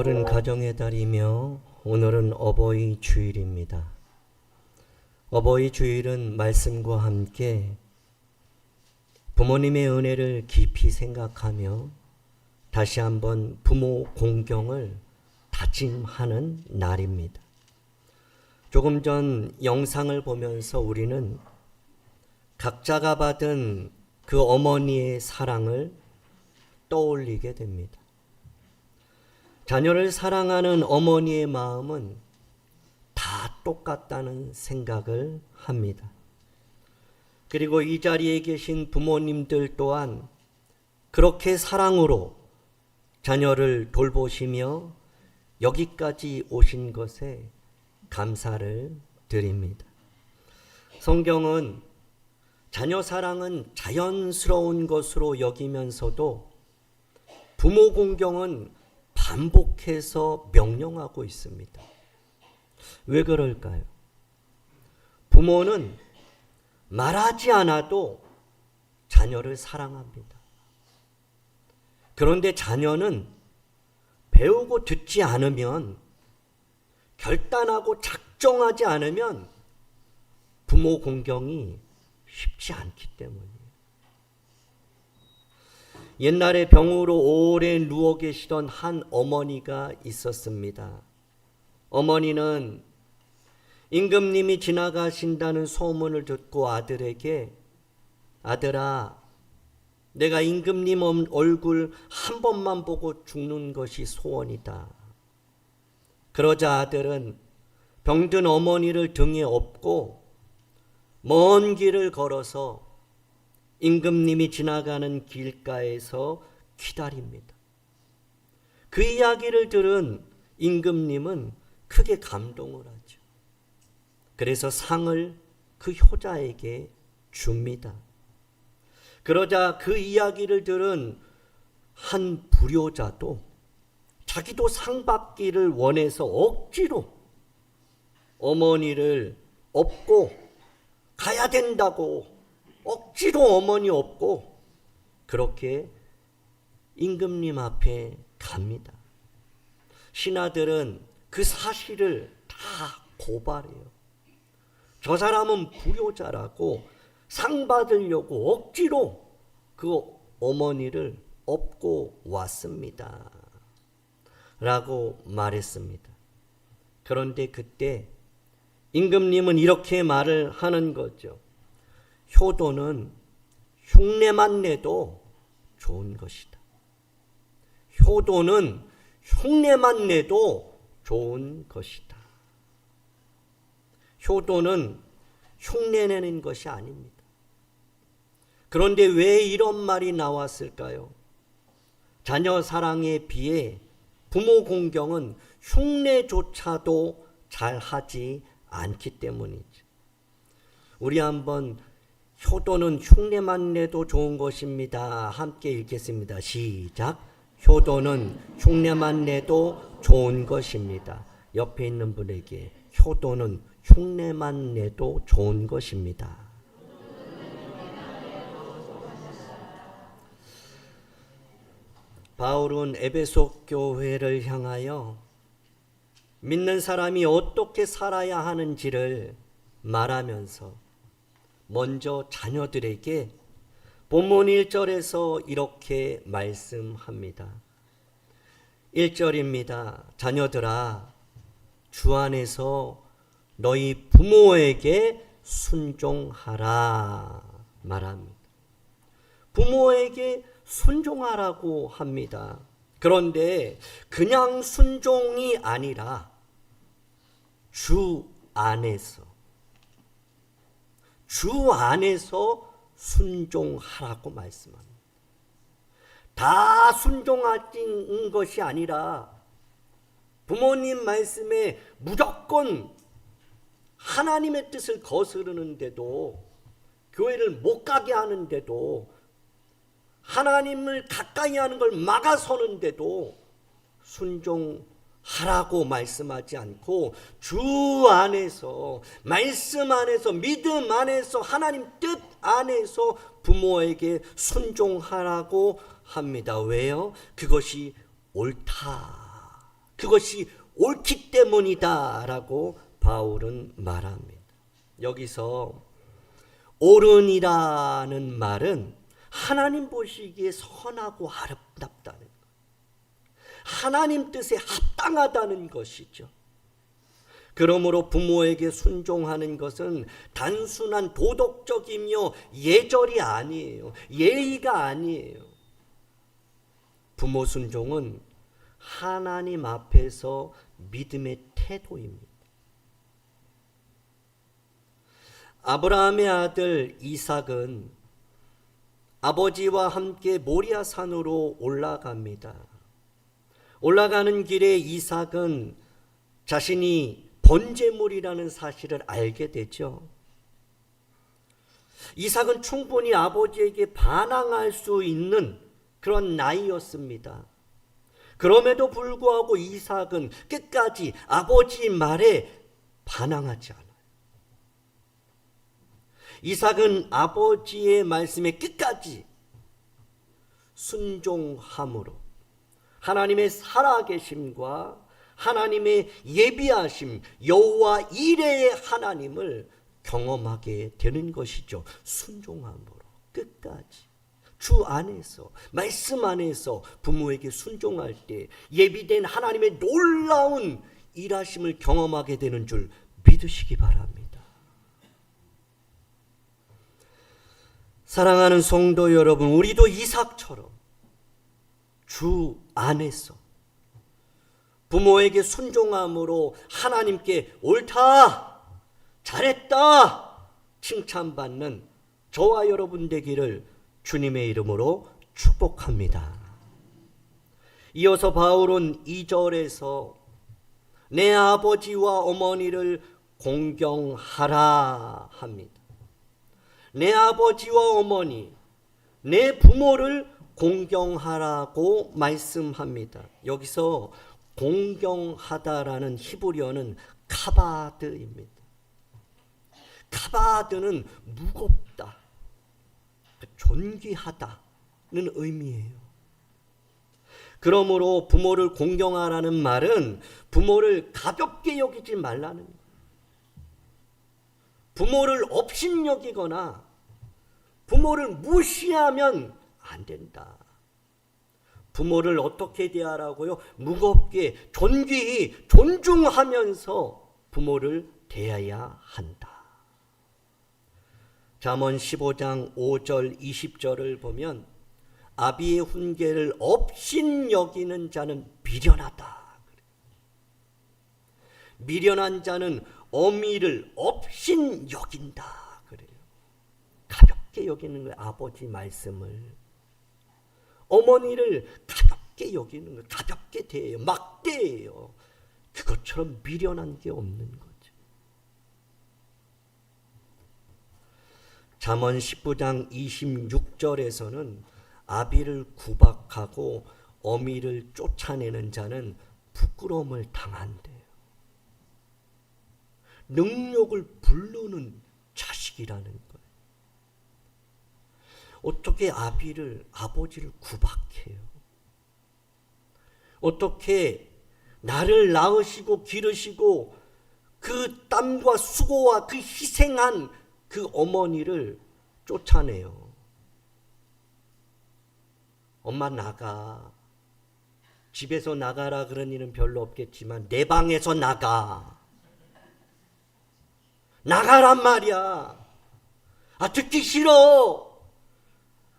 오늘은 가정의 달이며 오늘은 어버이 주일입니다. 어버이 주일은 말씀과 함께 부모님의 은혜를 깊이 생각하며 다시 한번 부모 공경을 다짐하는 날입니다. 조금 전 영상을 보면서 우리는 각자가 받은 그 어머니의 사랑을 떠올리게 됩니다. 자녀를 사랑하는 어머니의 마음은 다 똑같다는 생각을 합니다. 그리고 이 자리에 계신 부모님들 또한 그렇게 사랑으로 자녀를 돌보시며 여기까지 오신 것에 감사를 드립니다. 성경은 자녀 사랑은 자연스러운 것으로 여기면서도 부모 공경은 반복해서 명령하고 있습니다. 왜 그럴까요? 부모는 말하지 않아도 자녀를 사랑합니다. 그런데 자녀는 배우고 듣지 않으면, 결단하고 작정하지 않으면 부모 공경이 쉽지 않기 때문이에요. 옛날에 병으로 오래 누워 계시던 한 어머니가 있었습니다. 어머니는 임금님이 지나가신다는 소문을 듣고 아들에게, 아들아, 내가 임금님 얼굴 한 번만 보고 죽는 것이 소원이다. 그러자 아들은 병든 어머니를 등에 업고 먼 길을 걸어서 임금님이 지나가는 길가에서 기다립니다. 그 이야기를 들은 임금님은 크게 감동을 하죠. 그래서 상을 그 효자에게 줍니다. 그러자 그 이야기를 들은 한 불효자도 자기도 상 받기를 원해서 억지로 어머니를 업고 가야 된다고 억지로 어머니 업고 그렇게 임금님 앞에 갑니다. 신하들은 그 사실을 다 고발해요. 저 사람은 불효자라고 상 받으려고 억지로 그 어머니를 업고 왔습니다. 라고 말했습니다. 그런데 그때 임금님은 이렇게 말을 하는 거죠. 효도는 흉내만 내도 좋은 것이다. 효도는 흉내만 내도 좋은 것이다. 효도는 흉내내는 것이 아닙니다. 그런데 왜 이런 말이 나왔을까요? 자녀 사랑에 비해 부모 공경은 흉내조차도 잘하지 않기 때문이죠. 우리 한번 효도는 흉내만 내도 좋은 것입니다. 함께 읽겠습니다. 시작. 효도는 흉내만 내도 좋은 것입니다. 옆에 있는 분에게 효도는 흉내만 내도 좋은 것입니다. 바울은 에베소 교회를 향하여 믿는 사람이 어떻게 살아야 하는지를 말하면서 먼저 자녀들에게 본문 1절에서 이렇게 말씀합니다. 1절입니다. 자녀들아, 주 안에서 너희 부모에게 순종하라 말합니다. 부모에게 순종하라고 합니다. 그런데 그냥 순종이 아니라 주 안에서 순종하라고 말씀합니다. 다 순종하는 것이 아니라 부모님 말씀에 무조건 하나님의 뜻을 거스르는데도, 교회를 못 가게 하는데도, 하나님을 가까이 하는 걸 막아서는데도 순종하라고 말씀하지 않고 주 안에서, 말씀 안에서, 믿음 안에서, 하나님 뜻 안에서 부모에게 순종하라고 합니다. 왜요? 그것이 옳다. 그것이 옳기 때문이다라고 바울은 말합니다. 여기서 옳은이라는 말은 하나님 보시기에 선하고 아름답다는 것, 하나님 뜻에 합당하다는 것이죠. 그러므로 부모에게 순종하는 것은 단순한 도덕적이며 예절이 아니에요. 예의가 아니에요. 부모 순종은 하나님 앞에서 믿음의 태도입니다. 아브라함의 아들 이삭은 아버지와 함께 모리아 산으로 올라갑니다. 올라가는 길에 이삭은 자신이 번제물이라는 사실을 알게 되죠. 이삭은 충분히 아버지에게 반항할 수 있는 그런 나이였습니다. 그럼에도 불구하고 이삭은 끝까지 아버지 말에 반항하지 않아요. 이삭은 아버지의 말씀에 끝까지 순종함으로 하나님의 살아계심과 하나님의 예비하심, 여호와 이레의 하나님을 경험하게 되는 것이죠. 순종함으로 끝까지 주 안에서, 말씀 안에서 부모에게 순종할 때 예비된 하나님의 놀라운 일하심을 경험하게 되는 줄 믿으시기 바랍니다. 사랑하는 성도 여러분, 우리도 이삭처럼 주 안에서 부모에게 순종함으로 하나님께 옳다, 잘했다 칭찬받는 저와 여러분 되기를 주님의 이름으로 축복합니다. 이어서 바울은 2절에서 내 아버지와 어머니를 공경하라 합니다. 내 아버지와 어머니, 내 부모를 공경하라고 말씀합니다. 여기서 공경하다라는 히브리어는 카바드입니다. 카바드는 무겁다, 존귀하다는 의미예요. 그러므로 부모를 공경하라는 말은 부모를 가볍게 여기지 말라는 거예요. 부모를 업신여기거나 부모를 무시하면 안 된다. 부모를 어떻게 대하라고요? 무겁게, 존귀히, 존중하면서 부모를 대해야 한다. 잠언 15장 5절 20절을 보면 아비의 훈계를 업신여기는 자는 미련하다. 미련한 자는 어미를 업신여긴다 그래요. 가볍게 여기는 거예요. 아버지 말씀을. 어머니를 가볍게 여기는 거예요. 가볍게 대해요. 막 대해요. 그것처럼 미련한 게 없는 거죠. 잠언 19장 26절에서는 아비를 구박하고 어미를 쫓아내는 자는 부끄러움을 당한대요. 능욕을 부르는 자식이라는 거예요. 어떻게 아버지를 구박해요? 어떻게 나를 낳으시고 기르시고 그 땀과 수고와 그 희생한 그 어머니를 쫓아내요? 엄마 나가. 집에서 나가라 그런 일은 별로 없겠지만 내 방에서 나가. 나가란 말이야. 듣기 싫어.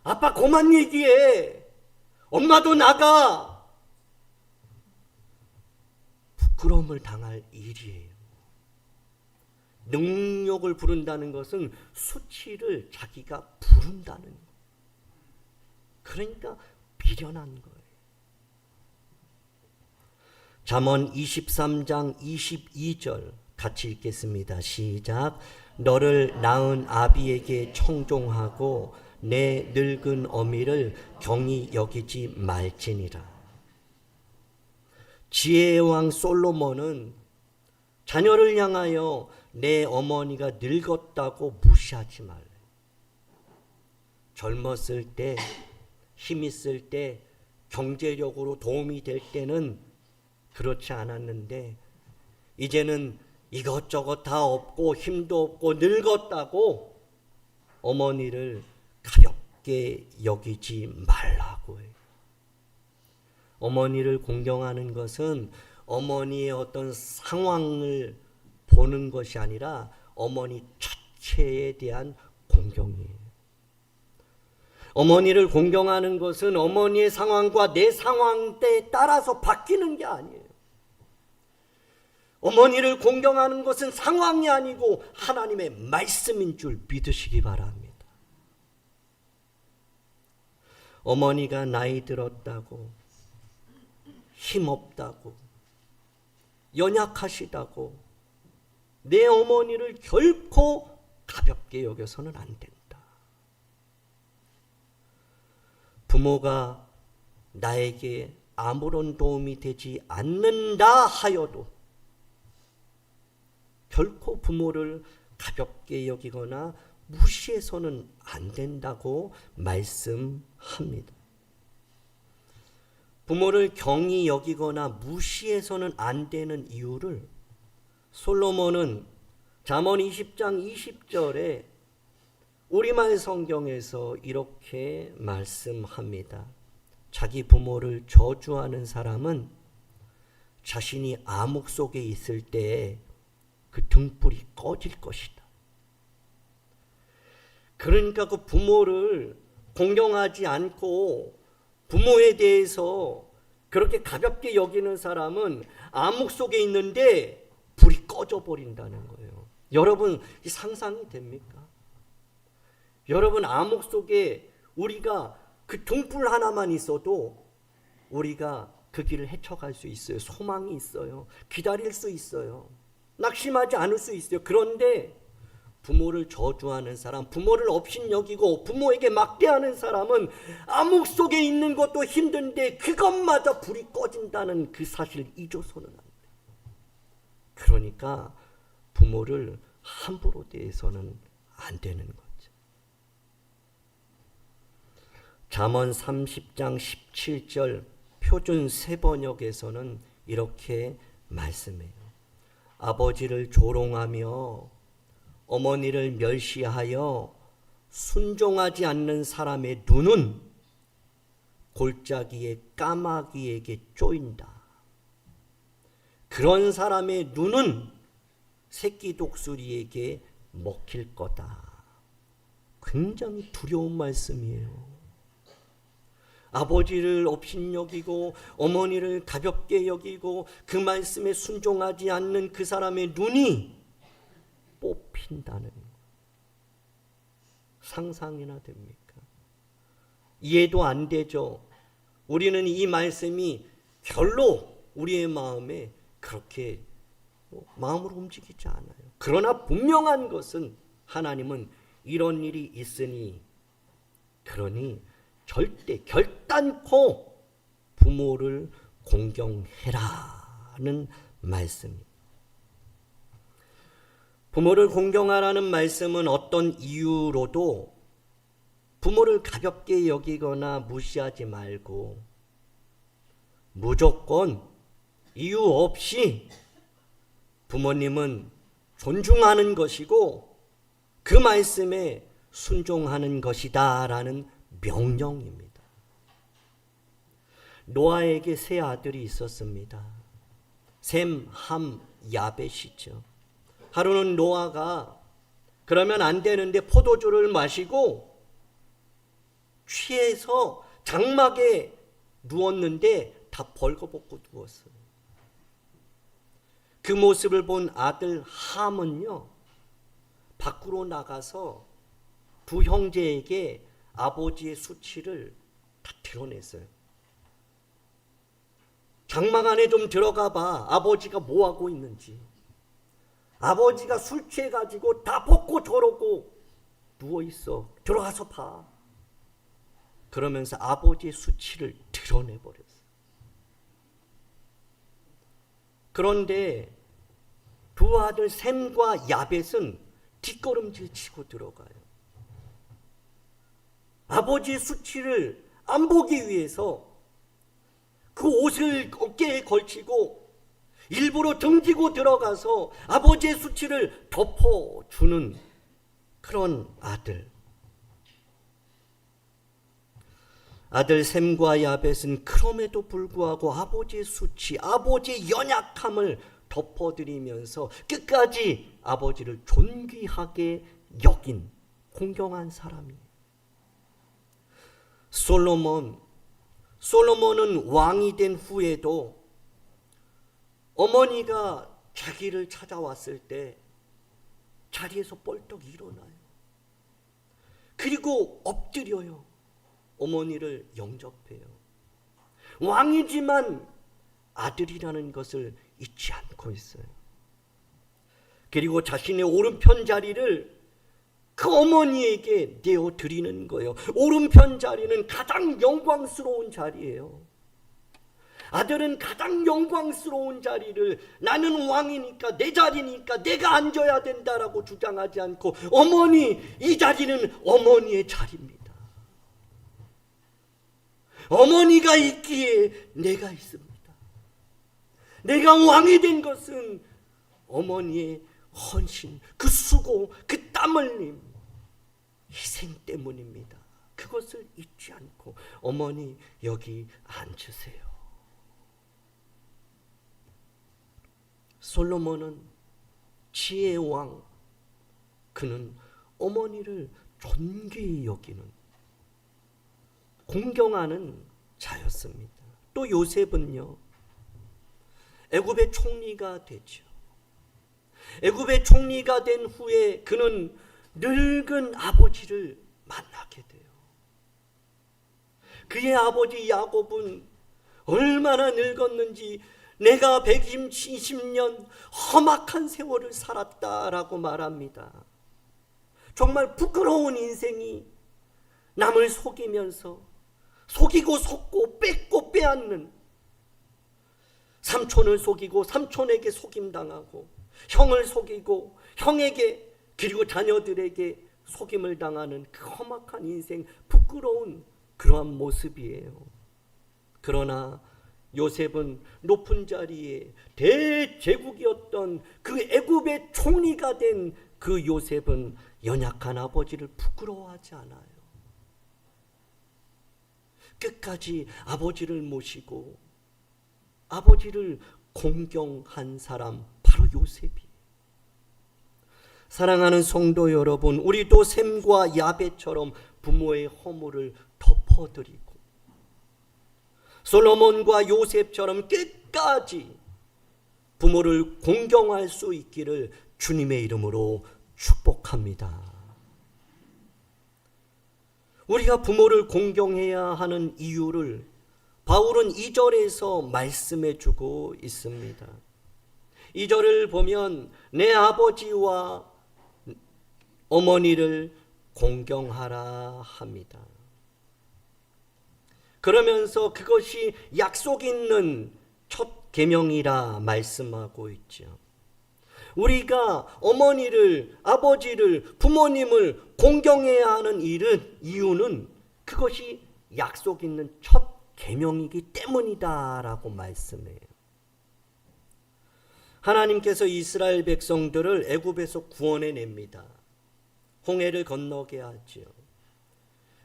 아빠 그만 얘기해. 엄마도 나가. 부끄러움을 당할 일이에요. 능욕을 부른다는 것은 수치를 자기가 부른다는 거예요. 그러니까 미련한 거예요. 잠언 23장 22절 같이 읽겠습니다. 시작. 너를 낳은 아비에게 청종하고 내 늙은 어미를 경히 여기지 말지니라. 지혜의 왕 솔로몬은 자녀를 향하여 내 어머니가 늙었다고 무시하지 말래. 젊었을 때, 힘 있을 때, 경제력으로 도움이 될 때는 그렇지 않았는데 이제는 이것저것 다 없고 힘도 없고 늙었다고 어머니를 가볍게 여기지 말라고 해요. 어머니를 공경하는 것은 어머니의 어떤 상황을 보는 것이 아니라 어머니 자체에 대한 공경이에요. 어머니를 공경하는 것은 어머니의 상황과 내 상황에 따라서 바뀌는 게 아니에요. 어머니를 공경하는 것은 상황이 아니고 하나님의 말씀인 줄 믿으시기 바랍니다. 어머니가 나이 들었다고, 힘없다고, 연약하시다고 내 어머니를 결코 가볍게 여겨서는 안 된다. 부모가 나에게 아무런 도움이 되지 않는다 하여도 결코 부모를 가볍게 여기거나 무시해서는 안 된다고 말씀합니다. 부모를 경히 여기거나 무시해서는 안 되는 이유를 솔로몬은 잠언 20장 20절에 우리말 성경에서 이렇게 말씀합니다. 자기 부모를 저주하는 사람은 자신이 암흑 속에 있을 때에 그 등불이 꺼질 것이다. 그러니까 그 부모를 공경하지 않고 부모에 대해서 그렇게 가볍게 여기는 사람은 암흑 속에 있는데 불이 꺼져 버린다는 거예요. 여러분, 이 상상이 됩니까? 여러분, 암흑 속에 우리가 그 등불 하나만 있어도 우리가 그 길을 헤쳐갈 수 있어요. 소망이 있어요. 기다릴 수 있어요. 낙심하지 않을 수 있어요. 그런데 부모를 저주하는 사람, 부모를 업신여기고 부모에게 막대하는 사람은 암흑 속에 있는 것도 힘든데 그것마저 불이 꺼진다는 그 사실을 잊어서는 안 돼요. 그러니까 부모를 함부로 대해서는 안 되는 거죠. 잠언 30장 17절 표준 세번역에서는 이렇게 말씀해요. 아버지를 조롱하며 어머니를 멸시하여 순종하지 않는 사람의 눈은 골짜기의 까마귀에게 쪼인다. 그런 사람의 눈은 새끼 독수리에게 먹힐 거다. 굉장히 두려운 말씀이에요. 아버지를 업신여기고 어머니를 가볍게 여기고 그 말씀에 순종하지 않는 그 사람의 눈이 뽑힌다는 것. 상상이나 됩니까? 이해도 안 되죠. 우리는 이 말씀이 별로 우리의 마음에 그렇게 마음으로 움직이지 않아요. 그러나 분명한 것은 하나님은 이런 일이 있으니 그러니 절대 결단코 부모를 공경해라는 말씀입니다. 부모를 공경하라는 말씀은 어떤 이유로도 부모를 가볍게 여기거나 무시하지 말고 무조건 이유 없이 부모님은 존중하는 것이고 그 말씀에 순종하는 것이다라는 명령입니다. 노아에게 세 아들이 있었습니다. 셈, 함, 야벳이죠. 하루는 노아가 그러면 안 되는데 포도주를 마시고 취해서 장막에 누웠는데 다 벌거벗고 누웠어요. 그 모습을 본 아들 함은요, 밖으로 나가서 두 형제에게 아버지의 수치를 다 드러냈어요. 장막 안에 좀 들어가 봐. 아버지가 뭐 하고 있는지. 아버지가 술 취해가지고 다 벗고 저러고 누워있어. 들어가서 봐. 그러면서 아버지의 수치를 드러내버렸어요. 그런데 두 아들 셈과 야벳은 뒷걸음질 치고 들어가요. 아버지의 수치를 안 보기 위해서 그 옷을 어깨에 걸치고 일부러 등지고 들어가서 아버지의 수치를 덮어주는 그런 아들 셈과 야벳은 그럼에도 불구하고 아버지의 수치, 아버지의 연약함을 덮어드리면서 끝까지 아버지를 존귀하게 여긴 공경한 사람이에요. 솔로몬은 왕이 된 후에도 어머니가 자기를 찾아왔을 때 자리에서 벌떡 일어나요. 그리고 엎드려요. 어머니를 영접해요. 왕이지만 아들이라는 것을 잊지 않고 있어요. 그리고 자신의 오른편 자리를 그 어머니에게 내어드리는 거예요. 오른편 자리는 가장 영광스러운 자리예요. 아들은 가장 영광스러운 자리를 나는 왕이니까 내 자리니까 내가 앉아야 된다라고 주장하지 않고 어머니, 이 자리는 어머니의 자리입니다. 어머니가 있기에 내가 있습니다. 내가 왕이 된 것은 어머니의 헌신, 그 수고, 그 땀 흘림, 희생 때문입니다. 그것을 잊지 않고 어머니 여기 앉으세요. 솔로몬은 지혜의 왕, 그는 어머니를 존귀히 여기는 공경하는 자였습니다. 또 요셉은요, 애굽의 총리가 되죠. 애굽의 총리가 된 후에 그는 늙은 아버지를 만나게 돼요. 그의 아버지 야곱은 얼마나 늙었는지 내가 120년 험악한 세월을 살았다라고 말합니다. 정말 부끄러운 인생이 남을 속이고 속고 뺏고 빼앗는, 삼촌을 속이고 삼촌에게 속임당하고 형을 속이고 형에게 그리고 자녀들에게 속임을 당하는 그 험악한 인생, 부끄러운 그러한 모습이에요. 그러나 요셉은 높은 자리에 대제국이었던 그 애굽의 총리가 된 그 요셉은 연약한 아버지를 부끄러워하지 않아요. 끝까지 아버지를 모시고 아버지를 공경한 사람, 바로 요셉이에요. 사랑하는 성도 여러분, 우리도 셈과 야벳처럼 부모의 허물을 덮어드리고 솔로몬과 요셉처럼 끝까지 부모를 공경할 수 있기를 주님의 이름으로 축복합니다. 우리가 부모를 공경해야 하는 이유를 바울은 2절에서 말씀해 주고 있습니다. 2절을 보면 내 아버지와 어머니를 공경하라 합니다. 그러면서 그것이 약속 있는 첫 계명이라 말씀하고 있죠. 우리가 어머니를, 아버지를, 부모님을 공경해야 하는 이유는 그것이 약속 있는 첫 계명이기 때문이다라고 말씀해요. 하나님께서 이스라엘 백성들을 애굽에서 구원해냅니다. 홍해를 건너게 하죠.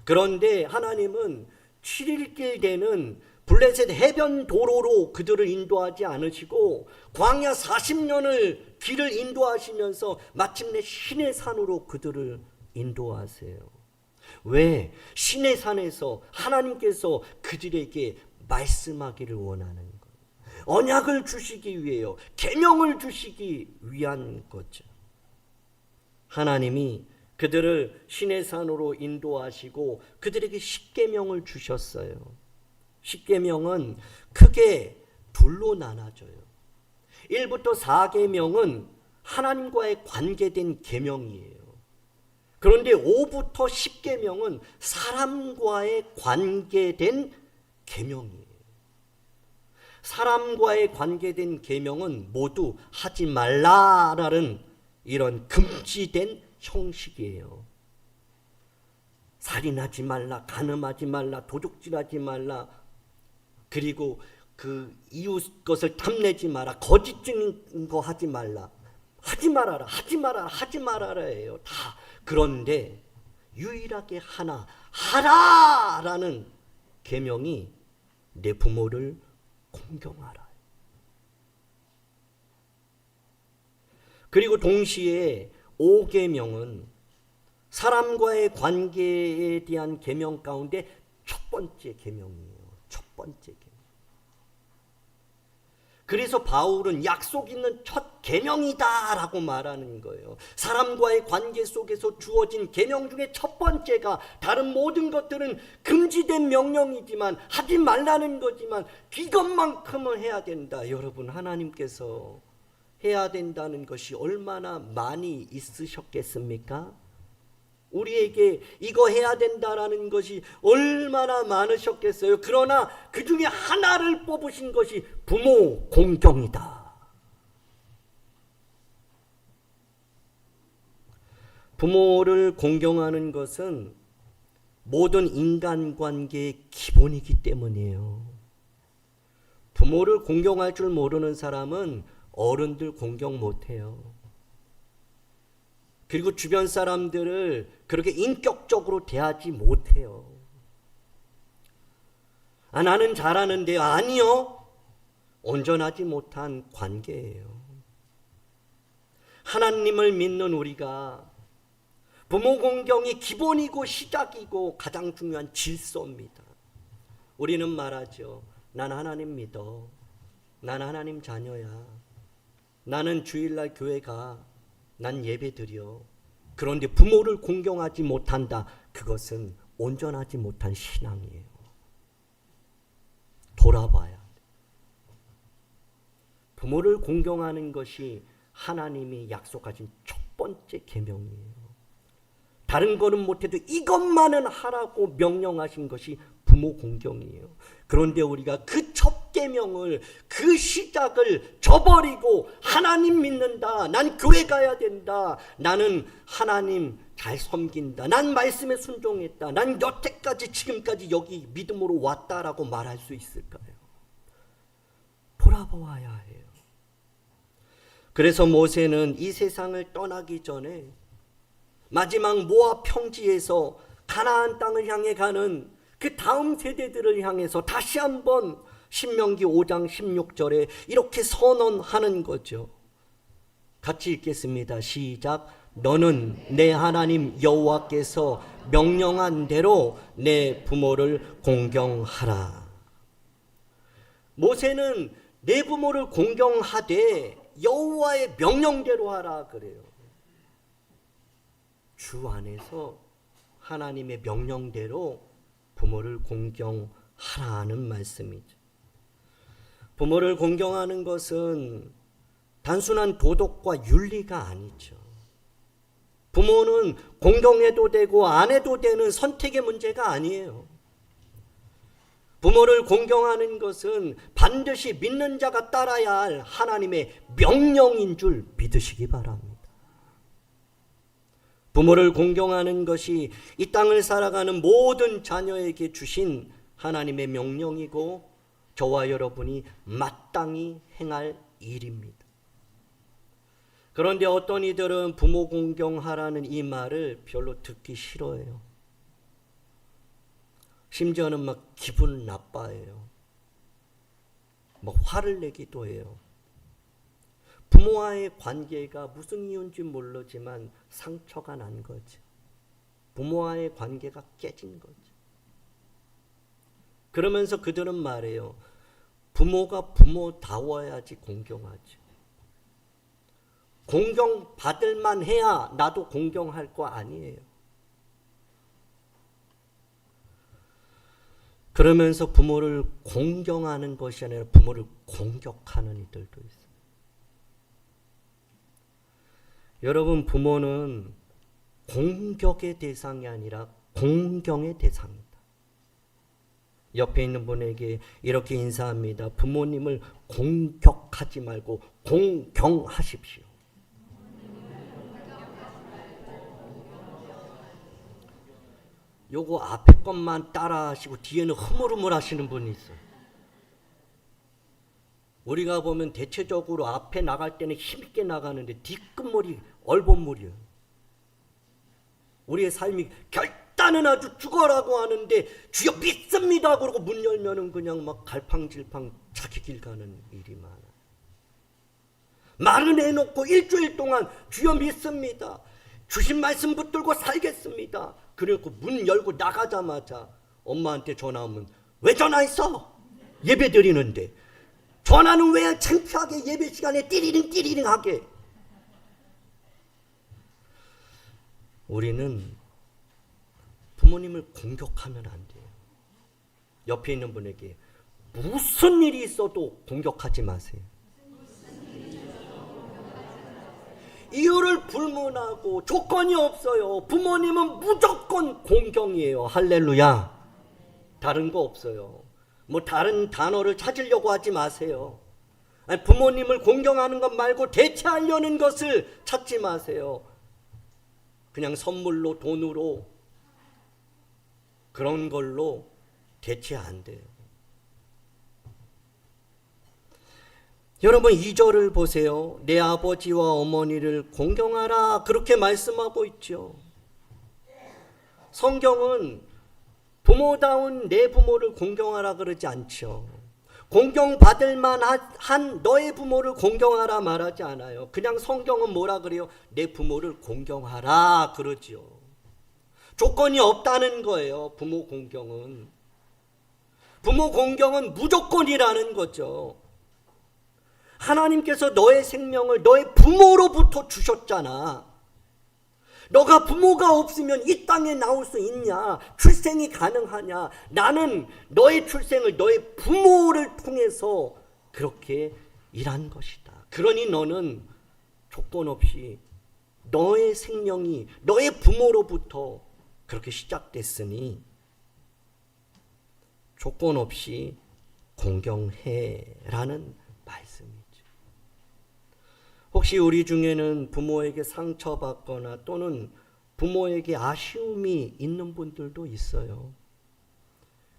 그런데 하나님은 7일길 되는 블레셋 해변 도로로 그들을 인도하지 않으시고 광야 40년을 길을 인도하시면서 마침내 시내산으로 그들을 인도하세요. 왜? 시내산에서 하나님께서 그들에게 말씀하기를 원하는 거예요. 언약을 주시기 위해요. 계명을 주시기 위한 거죠. 하나님이 그들을 시내산으로 인도하시고 그들에게 십계명을 주셨어요. 십계명은 크게 둘로 나눠져요. 1부터 4계명은 하나님과의 관계된 계명이에요. 그런데 5부터 10계명은 사람과의 관계된 계명이에요. 사람과의 관계된 계명은 모두 하지 말라라는 이런 금지된 형식이에요. 살인하지 말라, 간음하지 말라, 도둑질하지 말라, 그리고 그 이웃 것을 탐내지 마라. 거짓 증거 하지 말라. 하지 말아라. 하지 말아라. 하지 말아라예요. 다. 그런데 유일하게 하나 하라라는 계명이 내 부모를 공경하라. 그리고 동시에 5계명은 사람과의 관계에 대한 계명 가운데 첫 번째 계명이에요. 첫 번째 계명. 그래서 바울은 약속 있는 첫 계명이다라고 말하는 거예요. 사람과의 관계 속에서 주어진 계명 중에 첫 번째가, 다른 모든 것들은 금지된 명령이지만, 하지 말라는 거지만 이것만큼은 해야 된다. 여러분, 하나님께서 해야 된다는 것이 얼마나 많이 있으셨겠습니까? 우리에게 이거 해야 된다라는 것이 얼마나 많으셨겠어요. 그러나 그 중에 하나를 뽑으신 것이 부모 공경이다. 부모를 공경하는 것은 모든 인간관계의 기본이기 때문이에요. 부모를 공경할 줄 모르는 사람은 어른들 공경 못해요. 그리고 주변 사람들을 그렇게 인격적으로 대하지 못해요. 나는 잘하는데요. 아니요. 온전하지 못한 관계예요. 하나님을 믿는 우리가 부모 공경이 기본이고 시작이고 가장 중요한 질서입니다. 우리는 말하죠. 난 하나님 믿어. 난 하나님 자녀야. 나는 주일날 교회 가. 난 예배 드려. 그런데 부모를 공경하지 못한다. 그것은 온전하지 못한 신앙이에요. 돌아봐야 돼. 부모를 공경하는 것이 하나님이 약속하신 첫 번째 계명이에요. 다른 거는 못해도 이것만은 하라고 명령하신 것이 부모 공경이에요. 그런데 우리가 그 첫 계명을, 그 시작을 저버리고 하나님 믿는다. 난 교회 가야 된다. 나는 하나님 잘 섬긴다. 난 말씀에 순종했다. 난 여태까지 지금까지 여기 믿음으로 왔다라고 말할 수 있을까요? 돌아보아야 해요. 그래서 모세는 이 세상을 떠나기 전에 마지막 모압 평지에서 가나안 땅을 향해 가는 그 다음 세대들을 향해서 다시 한번 신명기 5장 16절에 이렇게 선언하는 거죠. 같이 읽겠습니다. 시작. 너는 내 하나님 여호와께서 명령한 대로 내 부모를 공경하라. 모세는 내 부모를 공경하되 여호와의 명령대로 하라 그래요. 주 안에서 하나님의 명령대로 부모를 공경하라는 말씀이죠. 부모를 공경하는 것은 단순한 도덕과 윤리가 아니죠. 부모는 공경해도 되고 안 해도 되는 선택의 문제가 아니에요. 부모를 공경하는 것은 반드시 믿는 자가 따라야 할 하나님의 명령인 줄 믿으시기 바랍니다. 부모를 공경하는 것이 이 땅을 살아가는 모든 자녀에게 주신 하나님의 명령이고 저와 여러분이 마땅히 행할 일입니다. 그런데 어떤 이들은 부모 공경하라는 이 말을 별로 듣기 싫어해요. 심지어는 막 기분 나빠해요. 막 화를 내기도 해요. 부모와의 관계가 무슨 이유인지 모르지만 상처가 난 거죠. 부모와의 관계가 깨진 거죠. 그러면서 그들은 말해요. 부모가 부모다워야지 공경하지. 공경받을 만 해야 나도 공경할 거 아니에요. 그러면서 부모를 공경하는 것이 아니라 부모를 공격하는 이들도 있어요. 여러분, 부모는 공격의 대상이 아니라 공경의 대상입니다. 옆에 있는 분에게 이렇게 인사합니다. 부모님을 공격하지 말고 공경하십시오. 요거 앞에 것만 따라 하시고 뒤에는 흐물흐물 하시는 분이 있어요. 우리가 보면 대체적으로 앞에 나갈 때는 힘있게 나가는데 뒤끝머리 얼버무려. 우리의 삶이 결단은 아주 죽어라고 하는데 주여 믿습니다 그러고 문 열면은 그냥 막 갈팡질팡 자기 길 가는 일이 많아. 말은 해놓고 일주일 동안 주여 믿습니다, 주신 말씀 붙들고 살겠습니다, 그리고 문 열고 나가자마자 엄마한테 전화 오면 왜 전화했어? 예배 드리는데. 전화는 왜 창피하게 예배 시간에 띠리링 띠리링 하게. 우리는 부모님을 공격하면 안 돼요. 옆에 있는 분에게 무슨 일이 있어도 공격하지 마세요. 이유를 불문하고 조건이 없어요. 부모님은 무조건 공경이에요. 할렐루야. 다른 거 없어요. 뭐 다른 단어를 찾으려고 하지 마세요. 아니, 부모님을 공경하는 것 말고 대체하려는 것을 찾지 마세요. 그냥 선물로, 돈으로, 그런 걸로 대체 안 돼요. 여러분 2절을 보세요. 내 아버지와 어머니를 공경하라 그렇게 말씀하고 있죠. 성경은 부모다운 내 부모를 공경하라 그러지 않죠. 공경받을 만한 너의 부모를 공경하라 말하지 않아요. 그냥 성경은 뭐라 그래요? 내 부모를 공경하라 그러지요. 조건이 없다는 거예요. 부모 공경은. 부모 공경은 무조건이라는 거죠. 하나님께서 너의 생명을 너의 부모로부터 주셨잖아. 너가 부모가 없으면 이 땅에 나올 수 있냐? 출생이 가능하냐? 나는 너의 출생을 너의 부모를 통해서 그렇게 일한 것이다. 그러니 너는 조건 없이 너의 생명이 너의 부모로부터 그렇게 시작됐으니 조건 없이 공경해라는 말씀이죠. 혹시 우리 중에는 부모에게 상처받거나 또는 부모에게 아쉬움이 있는 분들도 있어요.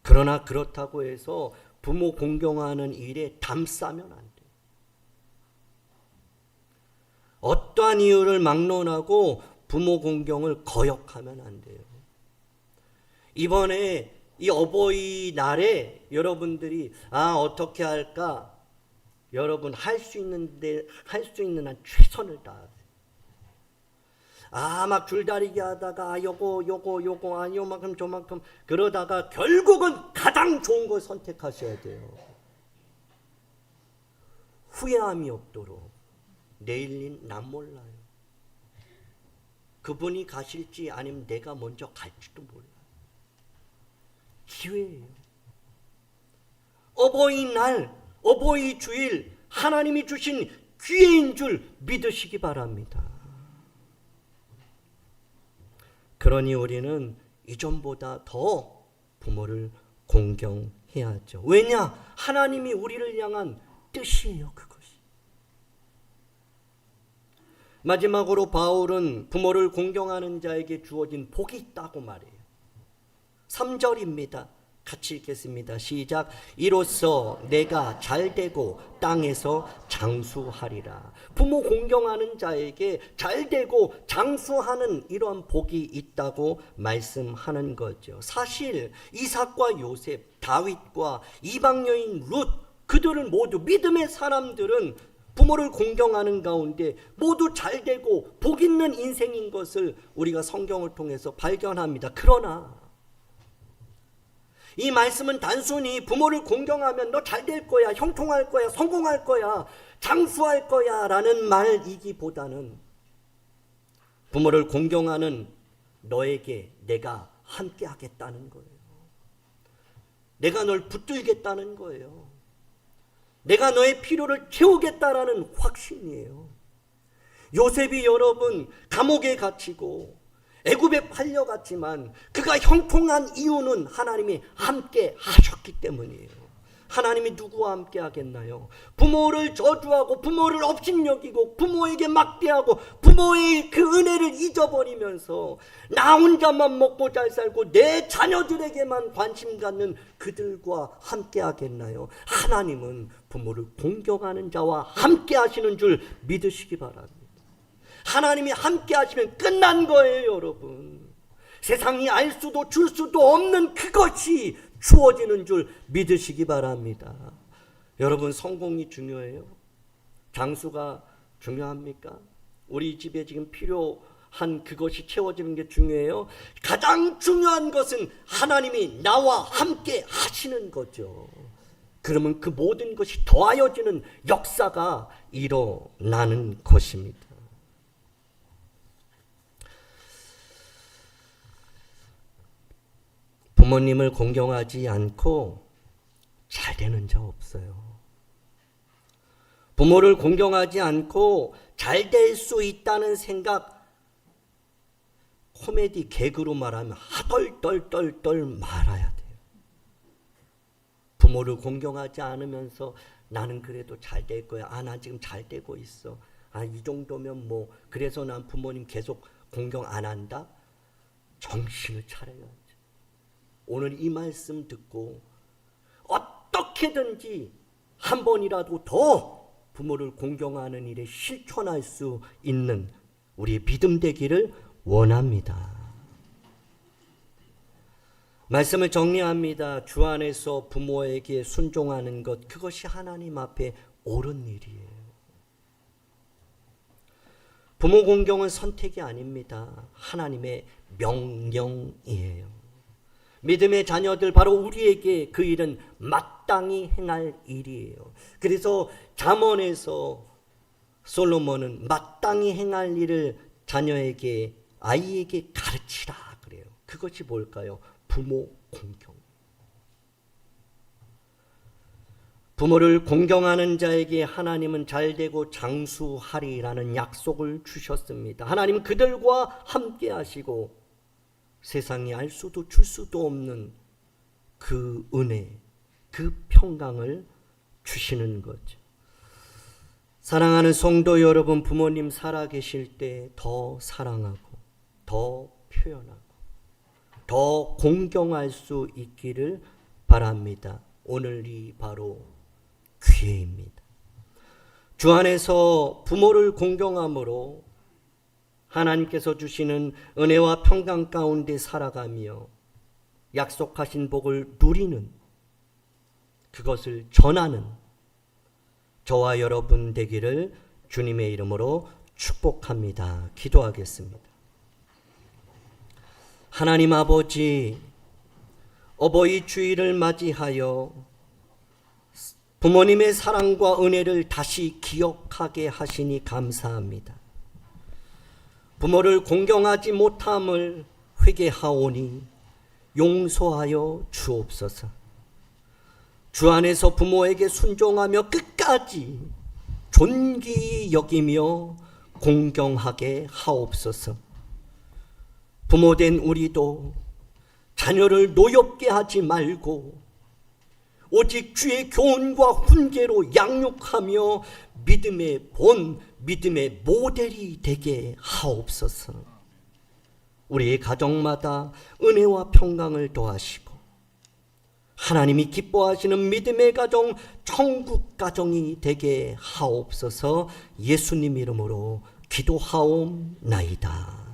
그러나 그렇다고 해서 부모 공경하는 일에 담싸면 안 돼요. 어떠한 이유를 막론하고 부모 공경을 거역하면 안 돼요. 이번에 이 어버이날에 여러분들이 어떻게 할까? 여러분 할 수 있는 한 최선을 다하세요. 막 줄다리기 하다가 요만큼 저만큼 그러다가 결국은 가장 좋은 걸 선택하셔야 돼요. 후회함이 없도록. 내일인 난 몰라요. 그분이 가실지 아니면 내가 먼저 갈지도 몰라요. 기회예요. 어버이날, 어버이 주일 하나님이 주신 기회인 줄 믿으시기 바랍니다. 그러니 우리는 이전보다 더 부모를 공경해야죠. 왜냐? 하나님이 우리를 향한 뜻이에요. 그것이. 마지막으로 바울은 부모를 공경하는 자에게 주어진 복이 있다고 말해요. 3절입니다. 같이 읽겠습니다. 시작. 이로써 내가 잘되고 땅에서 장수하리라. 부모 공경하는 자에게 잘되고 장수하는 이러한 복이 있다고 말씀하는 거죠. 사실 이삭과 요셉, 다윗과 이방 여인 룻, 그들은 모두 믿음의 사람들은 부모를 공경하는 가운데 모두 잘되고 복 있는 인생인 것을 우리가 성경을 통해서 발견합니다. 그러나 이 말씀은 단순히 부모를 공경하면 너 잘 될 거야, 형통할 거야, 성공할 거야, 장수할 거야 라는 말이기보다는 부모를 공경하는 너에게 내가 함께 하겠다는 거예요. 내가 널 붙들겠다는 거예요. 내가 너의 필요를 채우겠다라는 확신이에요. 요셉이 여러분 감옥에 갇히고 애굽에 팔려갔지만 그가 형통한 이유는 하나님이 함께 하셨기 때문이에요. 하나님이 누구와 함께 하겠나요? 부모를 저주하고 부모를 업신여기고 부모에게 막대하고 부모의 그 은혜를 잊어버리면서 나 혼자만 먹고 잘 살고 내 자녀들에게만 관심 갖는 그들과 함께 하겠나요? 하나님은 부모를 공경하는 자와 함께 하시는 줄 믿으시기 바랍니다. 하나님이 함께 하시면 끝난 거예요, 여러분. 세상이 알 수도 줄 수도 없는 그것이 주어지는 줄 믿으시기 바랍니다. 여러분, 성공이 중요해요? 장수가 중요합니까? 우리 집에 지금 필요한 그것이 채워지는 게 중요해요? 가장 중요한 것은 하나님이 나와 함께 하시는 거죠. 그러면 그 모든 것이 더하여지는 역사가 일어나는 것입니다. 부모님을 공경하지 않고 잘 되는 자 없어요. 부모를 공경하지 않고 잘 될 수 있다는 생각, 코미디 개그로 말하면 하덜덜덜덜 말아야 돼요. 부모를 공경하지 않으면서 나는 그래도 잘 될 거야. 난 지금 잘 되고 있어. 이 정도면 뭐 그래서 난 부모님 계속 공경 안 한다? 정신을 차려야지. 오늘 이 말씀 듣고 어떻게든지 한 번이라도 더 부모를 공경하는 일에 실천할 수 있는 우리의 믿음 되기를 원합니다. 말씀을 정리합니다. 주 안에서 부모에게 순종하는 것, 그것이 하나님 앞에 옳은 일이에요. 부모 공경은 선택이 아닙니다. 하나님의 명령이에요. 믿음의 자녀들, 바로 우리에게 그 일은 마땅히 행할 일이에요. 그래서 잠언에서 솔로몬은 마땅히 행할 일을 자녀에게, 아이에게 가르치라 그래요. 그것이 뭘까요? 부모 공경. 부모를 공경하는 자에게 하나님은 잘되고 장수하리라는 약속을 주셨습니다. 하나님은 그들과 함께 하시고 세상이 알 수도 줄 수도 없는 그 은혜, 그 평강을 주시는 거죠. 사랑하는 성도 여러분, 부모님 살아계실 때 더 사랑하고 더 표현하고 더 공경할 수 있기를 바랍니다. 오늘이 바로 기회입니다. 주 안에서 부모를 공경함으로 하나님께서 주시는 은혜와 평강 가운데 살아가며 약속하신 복을 누리는, 그것을 전하는 저와 여러분 되기를 주님의 이름으로 축복합니다. 기도하겠습니다. 하나님 아버지, 어버이 주일을 맞이하여 부모님의 사랑과 은혜를 다시 기억하게 하시니 감사합니다. 부모를 공경하지 못함을 회개하오니 용서하여 주옵소서. 주 안에서 부모에게 순종하며 끝까지 존귀히 여기며 공경하게 하옵소서. 부모된 우리도 자녀를 노엽게 하지 말고 오직 주의 교훈과 훈계로 양육하며 믿음의 본, 믿음의 모델이 되게 하옵소서. 우리의 가정마다 은혜와 평강을 더하시고 하나님이 기뻐하시는 믿음의 가정, 천국 가정이 되게 하옵소서. 예수님 이름으로 기도하옵나이다.